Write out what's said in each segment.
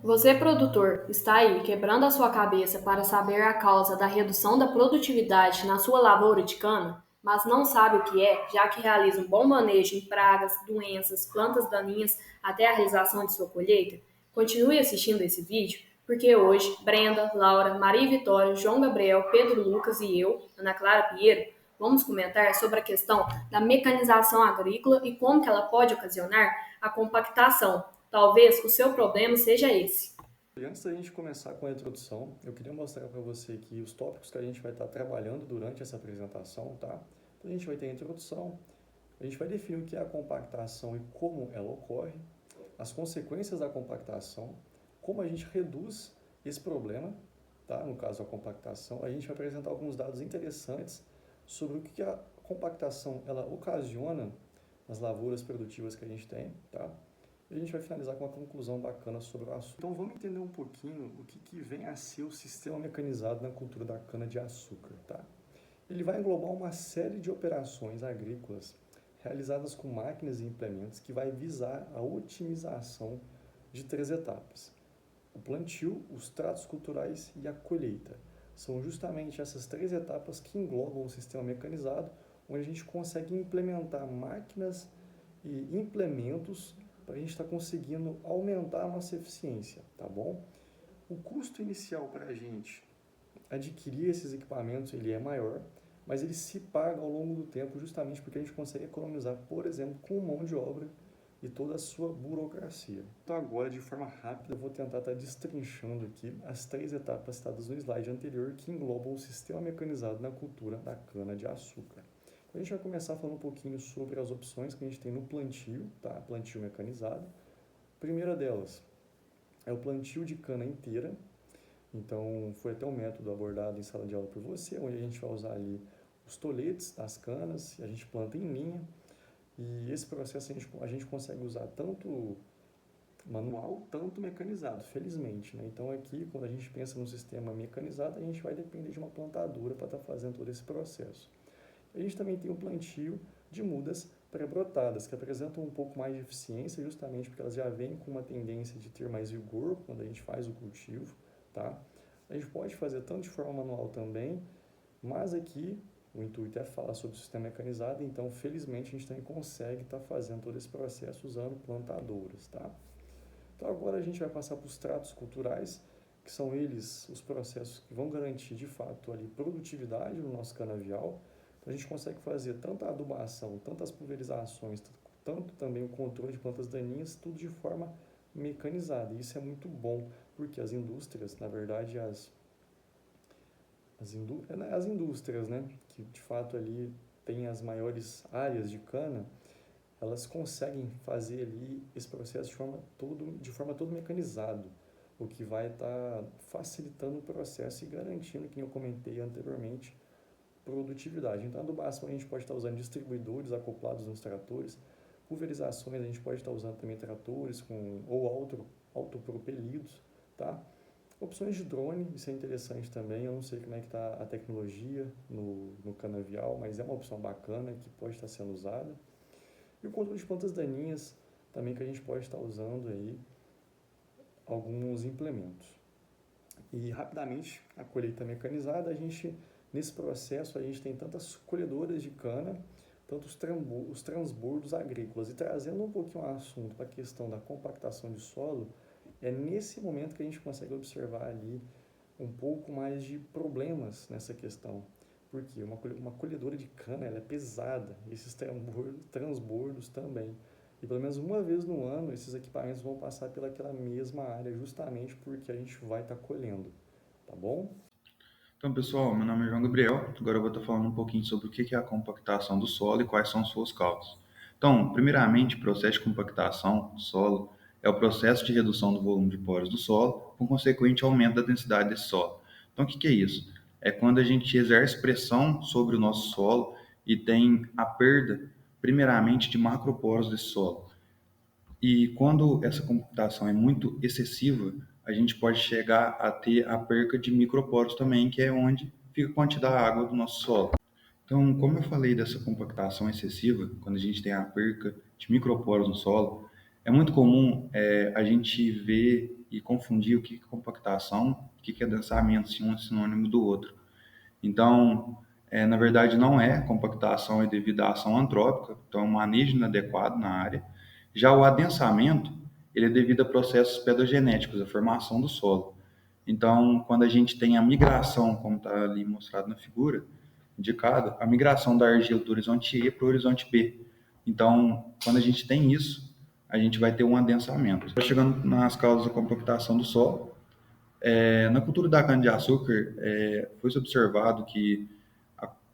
Você, produtor, está aí quebrando a sua cabeça para saber a causa da redução da produtividade na sua lavoura de cana, mas não sabe o que é, já que realiza um bom manejo em pragas, doenças, plantas daninhas até a realização de sua colheita? Continue assistindo esse vídeo, porque hoje Brenda, Laura, Maria Vitória, João Gabriel, Pedro Lucas e eu, Ana Clara Pinheiro, vamos comentar sobre a questão da mecanização agrícola e como que ela pode ocasionar a compactação. Talvez o seu problema seja esse. E antes da gente começar com a introdução, eu queria mostrar para você aqui os tópicos que a gente vai estar trabalhando durante essa apresentação, tá? Então a gente vai ter a introdução, a gente vai definir o que é a compactação e como ela ocorre, as consequências da compactação, como a gente reduz esse problema, tá? No caso da compactação, a gente vai apresentar alguns dados interessantes sobre o que a compactação ela ocasiona nas lavouras produtivas que a gente tem, tá? E a gente vai finalizar com uma conclusão bacana sobre o assunto. Então vamos entender um pouquinho o que vem a ser o sistema mecanizado na cultura da cana-de-açúcar, tá? Ele vai englobar uma série de operações agrícolas realizadas com máquinas e implementos que vai visar a otimização de três etapas: o plantio, os tratos culturais e a colheita. São justamente essas três etapas que englobam o sistema mecanizado, onde a gente consegue implementar máquinas e implementos para a gente estar conseguindo aumentar a nossa eficiência, tá bom? O custo inicial para a gente adquirir esses equipamentos ele é maior, mas ele se paga ao longo do tempo justamente porque a gente consegue economizar, por exemplo, com mão de obra e toda a sua burocracia. Então agora, de forma rápida, eu vou tentar estar destrinchando aqui as três etapas citadas no slide anterior que englobam o sistema mecanizado na cultura da cana-de-açúcar. A gente vai começar falando um pouquinho sobre as opções que a gente tem no plantio, tá? Plantio mecanizado. A primeira delas é o plantio de cana inteira. Então, foi até um método abordado em sala de aula por você, onde a gente vai usar ali os toletes das canas, e a gente planta em linha. E esse processo a gente consegue usar tanto manual, tanto mecanizado, felizmente, né? Então, aqui, quando a gente pensa no sistema mecanizado, a gente vai depender de uma plantadora para estar fazendo todo esse processo. A gente também tem o plantio de mudas pré-brotadas, que apresentam um pouco mais de eficiência, justamente porque elas já vêm com uma tendência de ter mais vigor quando a gente faz o cultivo, tá? A gente pode fazer tanto de forma manual também, mas aqui o intuito é falar sobre o sistema mecanizado, então felizmente a gente também consegue estar fazendo todo esse processo usando plantadoras, tá? Então agora a gente vai passar para os tratos culturais, que são eles os processos que vão garantir de fato ali produtividade no nosso canavial. Então a gente consegue fazer tanto a adubação, tanto as pulverizações, tanto também o controle de plantas daninhas, tudo de forma mecanizada. E isso é muito bom, porque as indústrias, na verdade, as indústrias, né, que de fato ali têm as maiores áreas de cana, elas conseguem fazer ali esse processo de forma todo mecanizado, o que vai estar facilitando o processo e garantindo, como eu comentei anteriormente, produtividade. Então, a adubação a gente pode estar usando distribuidores acoplados nos tratores, pulverizações a gente pode estar usando também tratores ou autopropelidos, tá? Opções de drone, isso é interessante também, eu não sei como é que está a tecnologia no canavial, mas é uma opção bacana que pode estar sendo usada. E o controle de plantas daninhas, também que a gente pode estar usando aí alguns implementos. E rapidamente, a colheita mecanizada, nesse processo, a gente tem tantas colhedoras de cana, tanto os transbordos agrícolas. E trazendo um pouquinho o assunto para a questão da compactação de solo, é nesse momento que a gente consegue observar ali um pouco mais de problemas nessa questão. Porque uma colhedora de cana ela é pesada, e esses transbordos também. E pelo menos uma vez no ano, esses equipamentos vão passar pelaquela mesma área, justamente porque a gente vai estar colhendo, tá bom? Então, pessoal, meu nome é João Gabriel. Agora eu vou estar falando um pouquinho sobre o que é a compactação do solo e quais são suas causas. Então, primeiramente, o processo de compactação do solo é o processo de redução do volume de poros do solo, com consequente aumento da densidade desse solo. Então, o que é isso? É quando a gente exerce pressão sobre o nosso solo e tem a perda, primeiramente, de macroporos desse solo. E quando essa compactação é muito excessiva, a gente pode chegar a ter a perca de microporos também, que é onde fica a quantidade da água do nosso solo. Então, como eu falei dessa compactação excessiva, quando a gente tem a perca de microporos no solo, É muito comum a gente ver e confundir o que é compactação, o que é densamento, se um é sinônimo do outro. Então, na verdade, não é compactação, é devido à ação antrópica, então é um manejo inadequado na área. Já o adensamento, ele é devido a processos pedogenéticos, a formação do solo. Então, quando a gente tem a migração, como está ali mostrado na figura, indicada, a migração da argila do horizonte E para o horizonte B. Então, quando a gente tem isso, a gente vai ter um adensamento. Chegando nas causas da compactação do solo, na cultura da cana-de-açúcar, foi observado que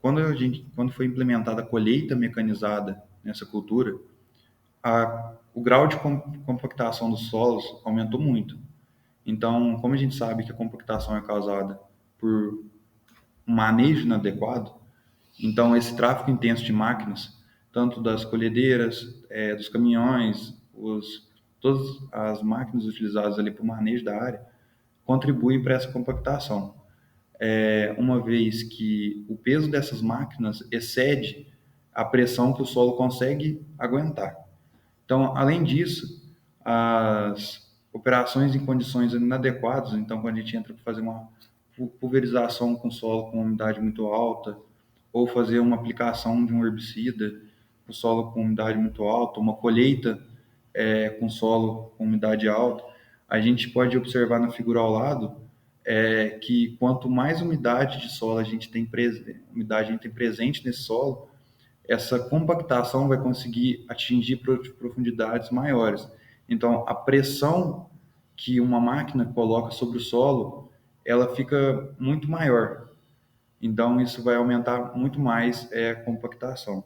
quando foi implementada a colheita mecanizada nessa cultura, o grau de compactação dos solos aumentou muito. Então, como a gente sabe que a compactação é causada por um manejo inadequado, então esse tráfego intenso de máquinas, tanto das colhedeiras, dos caminhões, todas as máquinas utilizadas ali para o manejo da área, contribuem para essa compactação. Uma vez que o peso dessas máquinas excede a pressão que o solo consegue aguentar. Então, além disso, as operações em condições inadequadas, então quando a gente entra para fazer uma pulverização com solo com umidade muito alta, ou fazer uma aplicação de um herbicida com solo com umidade muito alta, uma colheita com solo com umidade alta, a gente pode observar na figura ao lado que quanto mais umidade de solo a gente tem presente nesse solo, essa compactação vai conseguir atingir profundidades maiores. Então, a pressão que uma máquina coloca sobre o solo, ela fica muito maior. Então, isso vai aumentar muito mais a compactação.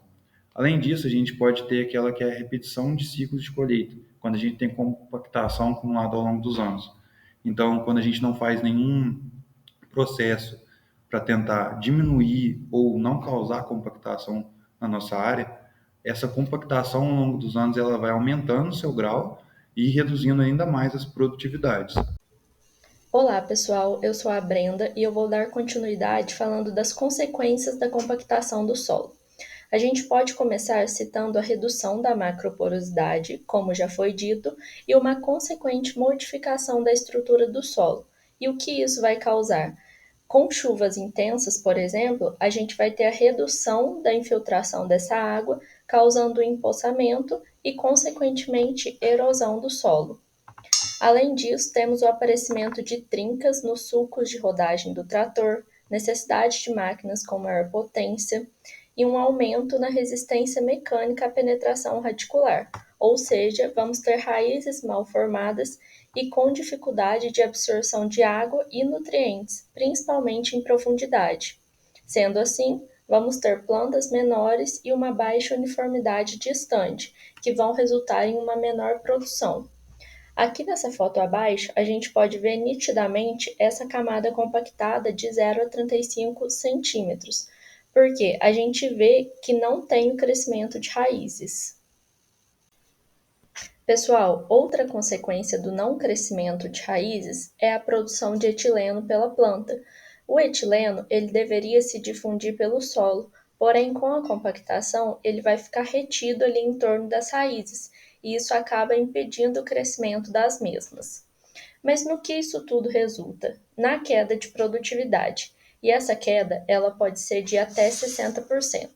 Além disso, a gente pode ter aquela que é a repetição de ciclos de colheita, quando a gente tem compactação acumulada ao longo dos anos. Então, quando a gente não faz nenhum processo para tentar diminuir ou não causar compactação na nossa área, essa compactação ao longo dos anos ela vai aumentando o seu grau e reduzindo ainda mais as produtividades. Olá, pessoal. Eu sou a Brenda e eu vou dar continuidade falando das consequências da compactação do solo. A gente pode começar citando a redução da macroporosidade, como já foi dito, e uma consequente modificação da estrutura do solo. E o que isso vai causar? Com chuvas intensas, por exemplo, a gente vai ter a redução da infiltração dessa água, causando empoçamento e, consequentemente, erosão do solo. Além disso, temos o aparecimento de trincas nos sulcos de rodagem do trator, necessidade de máquinas com maior potência e um aumento na resistência mecânica à penetração radicular, ou seja, vamos ter raízes mal formadas e com dificuldade de absorção de água e nutrientes, principalmente em profundidade. Sendo assim, vamos ter plantas menores e uma baixa uniformidade de estande, que vão resultar em uma menor produção. Aqui nessa foto abaixo, a gente pode ver nitidamente essa camada compactada de 0 a 35 centímetros, porque a gente vê que não tem o crescimento de raízes. Pessoal, outra consequência do não crescimento de raízes é a produção de etileno pela planta. O etileno, ele deveria se difundir pelo solo, porém com a compactação ele vai ficar retido ali em torno das raízes, e isso acaba impedindo o crescimento das mesmas. Mas no que isso tudo resulta? Na queda de produtividade, e essa queda ela pode ser de até 60%.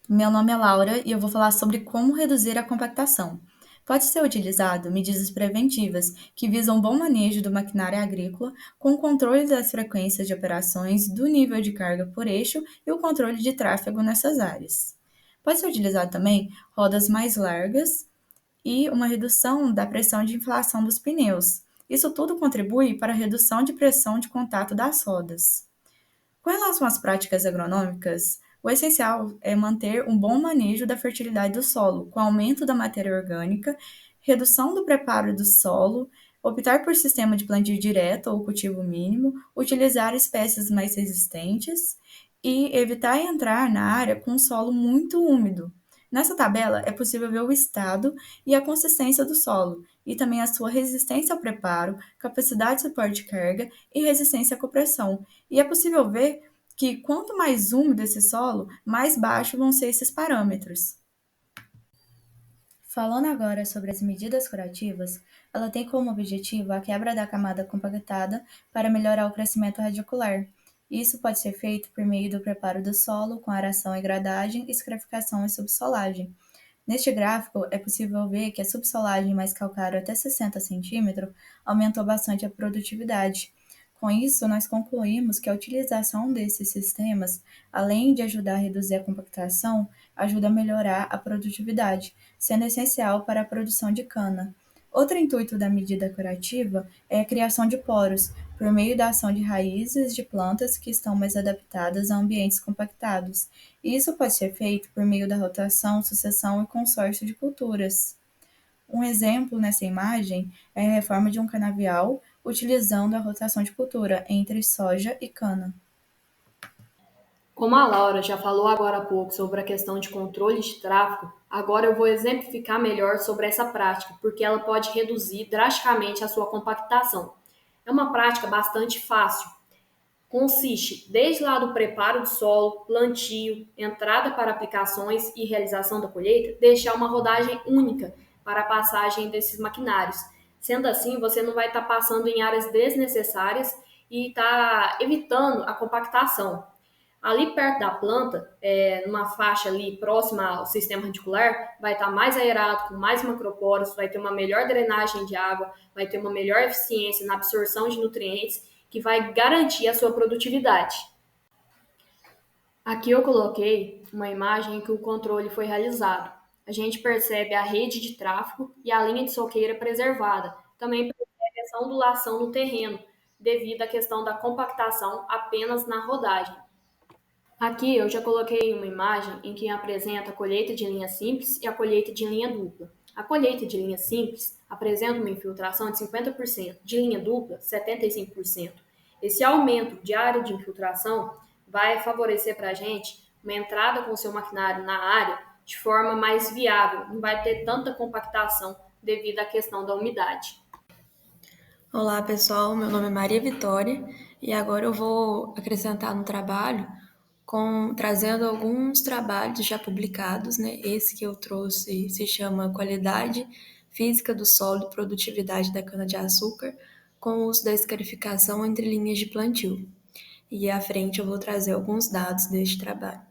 Meu nome é Laura e eu vou falar sobre como reduzir a compactação. Pode ser utilizado medidas preventivas que visam o bom manejo do maquinário agrícola, com o controle das frequências de operações, do nível de carga por eixo e o controle de tráfego nessas áreas. Pode ser utilizado também rodas mais largas e uma redução da pressão de inflação dos pneus. Isso tudo contribui para a redução de pressão de contato das rodas. Com relação às práticas agronômicas, o essencial é manter um bom manejo da fertilidade do solo, com aumento da matéria orgânica, redução do preparo do solo, optar por sistema de plantio direto ou cultivo mínimo, utilizar espécies mais resistentes e evitar entrar na área com solo muito úmido. Nessa tabela é possível ver o estado e a consistência do solo, e também a sua resistência ao preparo, capacidade de suporte de carga e resistência à compressão. E é possível ver que quanto mais úmido esse solo, mais baixo vão ser esses parâmetros. Falando agora sobre as medidas curativas, ela tem como objetivo a quebra da camada compactada para melhorar o crescimento radicular. Isso pode ser feito por meio do preparo do solo com aração e gradagem, escarificação e subsolagem. Neste gráfico, é possível ver que a subsolagem mais calcário até 60 centímetros aumentou bastante a produtividade. Com isso, nós concluímos que a utilização desses sistemas, além de ajudar a reduzir a compactação, ajuda a melhorar a produtividade, sendo essencial para a produção de cana. Outro intuito da medida curativa é a criação de poros, por meio da ação de raízes de plantas que estão mais adaptadas a ambientes compactados. E isso pode ser feito por meio da rotação, sucessão e consórcio de culturas. Um exemplo nessa imagem é a reforma de um canavial utilizando a rotação de cultura entre soja e cana. Como a Laura já falou agora há pouco sobre a questão de controle de tráfego, agora eu vou exemplificar melhor sobre essa prática, porque ela pode reduzir drasticamente a sua compactação. É uma prática bastante fácil. Consiste desde lá do preparo do solo, plantio, entrada para aplicações e realização da colheita, deixar uma rodagem única para a passagem desses maquinários. Sendo assim, você não vai estar passando em áreas desnecessárias e está evitando a compactação. Ali perto da planta, numa faixa ali próxima ao sistema radicular, vai estar mais aerado, com mais macroporos, vai ter uma melhor drenagem de água, vai ter uma melhor eficiência na absorção de nutrientes, que vai garantir a sua produtividade. Aqui eu coloquei uma imagem em que o controle foi realizado. A gente percebe a rede de tráfego e a linha de soqueira preservada. Também percebe essa ondulação no terreno, devido à questão da compactação apenas na rodagem. Aqui eu já coloquei uma imagem em que apresenta a colheita de linha simples e a colheita de linha dupla. A colheita de linha simples apresenta uma infiltração de 50%, de linha dupla, 75%. Esse aumento de área de infiltração vai favorecer para a gente uma entrada com o seu maquinário na área de forma mais viável, não vai ter tanta compactação devido à questão da umidade. Olá pessoal, meu nome é Maria Vitória e agora eu vou acrescentar no trabalho trazendo alguns trabalhos já publicados, né? Esse que eu trouxe se chama Qualidade Física do Solo e Produtividade da Cana-de-Açúcar com o uso da escarificação entre linhas de plantio. E à frente eu vou trazer alguns dados deste trabalho.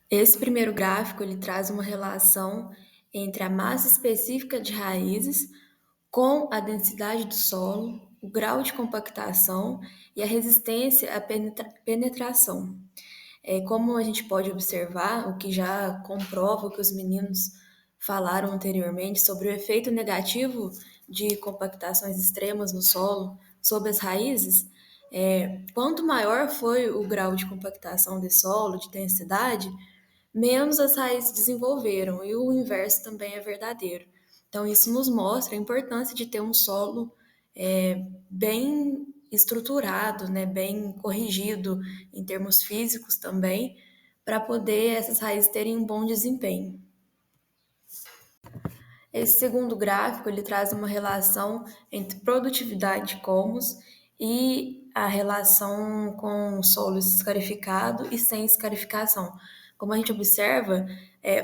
Esse primeiro gráfico ele traz uma relação entre a massa específica de raízes com a densidade do solo, o grau de compactação e a resistência à penetração. Como a gente pode observar, o que já comprova o que os meninos falaram anteriormente sobre o efeito negativo de compactações extremas no solo sobre as raízes, quanto maior foi o grau de compactação desse solo, de densidade, menos as raízes desenvolveram, e o inverso também é verdadeiro. Então, isso nos mostra a importância de ter um solo bem estruturado, né, bem corrigido em termos físicos também, para poder essas raízes terem um bom desempenho. Esse segundo gráfico ele traz uma relação entre produtividade de colmos e a relação com solo escarificado e sem escarificação. Como a gente observa,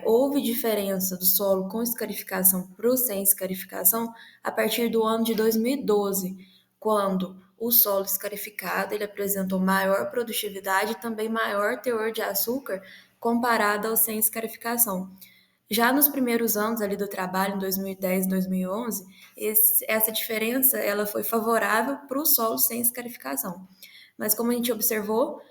houve diferença do solo com escarificação para o sem escarificação a partir do ano de 2012, quando o solo escarificado ele apresentou maior produtividade e também maior teor de açúcar comparado ao sem escarificação. Já nos primeiros anos ali do trabalho, em 2010 e 2011, essa diferença ela foi favorável para o solo sem escarificação. Mas como a gente observou,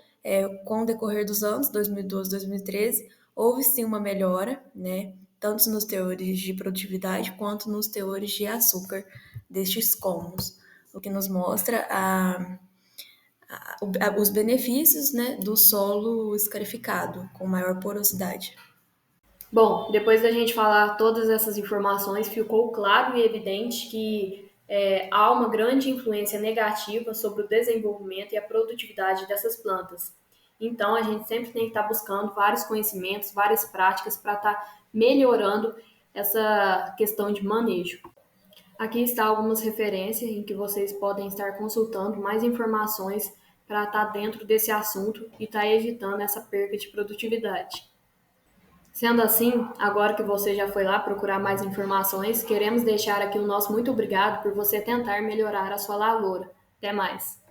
com o decorrer dos anos, 2012 e 2013, houve sim uma melhora, né, tanto nos teores de produtividade quanto nos teores de açúcar destes colmos, o que nos mostra os benefícios, né, do solo escarificado, com maior porosidade. Bom, depois da gente falar todas essas informações, ficou claro e evidente que há uma grande influência negativa sobre o desenvolvimento e a produtividade dessas plantas. Então, a gente sempre tem que estar buscando vários conhecimentos, várias práticas para estar melhorando essa questão de manejo. Aqui está algumas referências em que vocês podem estar consultando mais informações para estar dentro desse assunto e estar evitando essa perda de produtividade. Sendo assim, agora que você já foi lá procurar mais informações, queremos deixar aqui o nosso muito obrigado por você tentar melhorar a sua lavoura. Até mais!